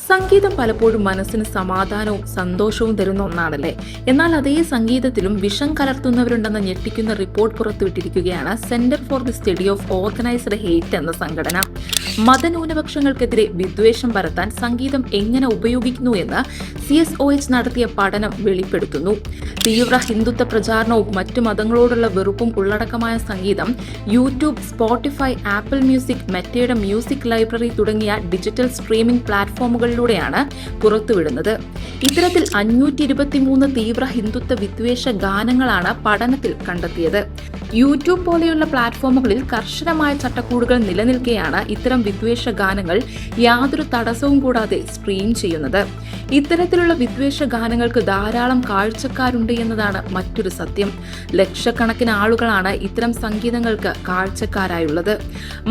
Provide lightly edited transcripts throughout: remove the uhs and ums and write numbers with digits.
സംഗീതം പലപ്പോഴും മനസ്സിന് സമാധാനവും സന്തോഷവും തരുന്ന ഒന്നാണല്ലേ. എന്നാൽ അതേ സംഗീതത്തിലും വിഷം കലർത്തുന്നവരുണ്ടെന്ന ഞെട്ടിക്കുന്ന റിപ്പോർട്ട് പുറത്തുവിട്ടിരിക്കുകയാണ് centre for the study of organised hate എന്ന സംഘടന. മതന്യൂനപക്ഷങ്ങൾക്കെതിരെ വിദ്വേഷം പരത്താൻ സംഗീതം എങ്ങനെ ഉപയോഗിക്കുന്നു എന്ന് CSOH നടത്തിയ പഠനം വെളിപ്പെടുത്തുന്നു. തീവ്ര ഹിന്ദുത്വ പ്രചാരണവും മറ്റു മതങ്ങളോടുള്ള വെറുപ്പും ഉള്ളടക്കമായ സംഗീതം യൂട്യൂബ്, സ്പോട്ടിഫൈ, ആപ്പിൾ മ്യൂസിക്, മെറ്റയുടെ മ്യൂസിക് ലൈബ്രറി തുടങ്ങിയ ഡിജിറ്റൽ സ്ട്രീമിംഗ് പ്ലാറ്റ്ഫോമുകളിലൂടെയാണ് പുറത്തുവിടുന്നത്. ഇത്തരത്തിൽ 523 തീവ്ര ഹിന്ദുത്വ വിദ്വേഷ ഗാനങ്ങളാണ് പഠനത്തിൽ കണ്ടെത്തിയത്. യൂട്യൂബ് പോലെയുള്ള പ്ലാറ്റ്ഫോമുകളിൽ കർശനമായ ചട്ടക്കൂടുകൾ നിലനിൽക്കെയാണ് ഇത്തരം വിദ്വേഷ ഗാനങ്ങൾ യാതൊരു തടസ്സവും കൂടാതെ സ്ട്രീം ചെയ്യുന്നത്. ഇത്തരത്തിലുള്ള വിദ്വേഷ ഗാനങ്ങൾക്ക് ധാരാളം കാഴ്ചക്കാരുണ്ട് എന്നതാണ് മറ്റൊരു സത്യം. ലക്ഷക്കണക്കിന് ആളുകളാണ് ഇത്തരം സംഗീതങ്ങൾക്ക് കാഴ്ചക്കാരായുള്ളത്.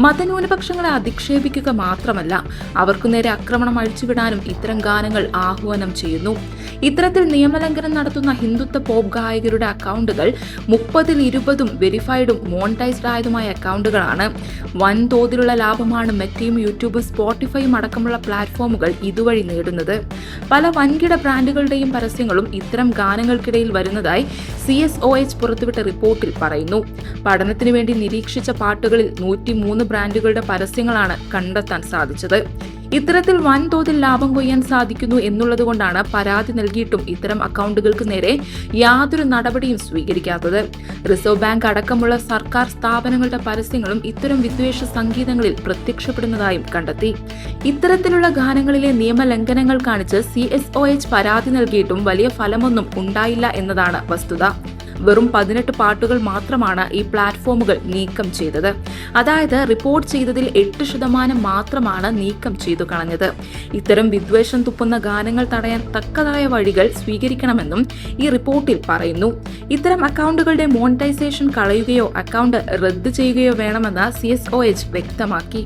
മതന്യൂനപക്ഷങ്ങളെ അധിക്ഷേപിക്കുക മാത്രമല്ല, അവർക്കു നേരെ ആക്രമണം അഴിച്ചുവിടാനും ഇത്തരം ഗാനങ്ങൾ ആഹ്വാനം ചെയ്യുന്നു. ഇത്തരത്തിൽ നിയമലംഘനം നടത്തുന്ന ഹിന്ദുത്വ പോപ്പ് ഗായകരുടെ അക്കൗണ്ടുകൾ 30-ൽ 20-ഉം വെരിഫൈഡും മോണിറ്റൈസ്ഡ് ആയതുമായ അക്കൗണ്ടുകളാണ്. വൻതോതിലുള്ള ലാഭമാണ് മെറ്റയും യൂട്യൂബും സ്പോട്ടിഫൈയും അടക്കമുള്ള പ്ലാറ്റ്ഫോമുകൾ ഇതുവഴി നേടുന്നത്. പല വൻകിട ബ്രാൻഡുകളുടെയും പരസ്യങ്ങളും ഇത്തരം ഗാനങ്ങൾക്കിടയിൽ വരുന്നതായി CSOH പുറത്തുവിട്ട റിപ്പോർട്ടിൽ പറയുന്നു. പഠനത്തിനു വേണ്ടി നിരീക്ഷിച്ച പാട്ടുകളിൽ 103 ബ്രാൻഡുകളുടെ പരസ്യങ്ങളാണ് കണ്ടെത്താൻ സാധിച്ചത്. ഇത്തരത്തിൽ വൻതോതിൽ ലാഭം കൊയ്യാൻ സാധിക്കുന്നു എന്നുള്ളതുകൊണ്ടാണ് പരാതി നൽകിയിട്ടും ഇത്തരം അക്കൗണ്ടുകൾക്ക് നേരെ യാതൊരു നടപടിയും സ്വീകരിക്കാത്തത്. റിസർവ് ബാങ്ക് അടക്കമുള്ള സർക്കാർ സ്ഥാപനങ്ങളുടെ പരസ്യങ്ങളും ഇത്തരം വിദ്വേഷ സംഗീതങ്ങളിൽ പ്രത്യക്ഷപ്പെടുന്നതായും കണ്ടെത്തി. ഇത്തരത്തിലുള്ള ഗാനങ്ങളിലെ നിയമലംഘനങ്ങൾ കാണിച്ച് CSOH പരാതി നൽകിയിട്ടും വലിയ ഫലമൊന്നും ഉണ്ടായില്ല എന്നതാണ് വസ്തുത. വെറും 18 പാട്ടുകൾ മാത്രമാണ് ഈ പ്ലാറ്റ്ഫോമുകൾ നീക്കം ചെയ്തത്. അതായത് റിപ്പോർട്ട് ചെയ്തതിൽ 8% മാത്രമാണ് നീക്കം ചെയ്തു കളഞ്ഞത്. ഇത്തരം വിദ്വേഷം തുപ്പുന്ന ഗാനങ്ങൾ തടയാൻ തക്കതായ വഴികൾ സ്വീകരിക്കണമെന്നും ഈ റിപ്പോർട്ടിൽ പറയുന്നു. ഇത്തരം അക്കൗണ്ടുകളുടെ മോണിറ്റൈസേഷൻ കളയുകയോ അക്കൗണ്ട് റദ്ദ് ചെയ്യുകയോ വേണമെന്ന് CSOH വ്യക്തമാക്കി.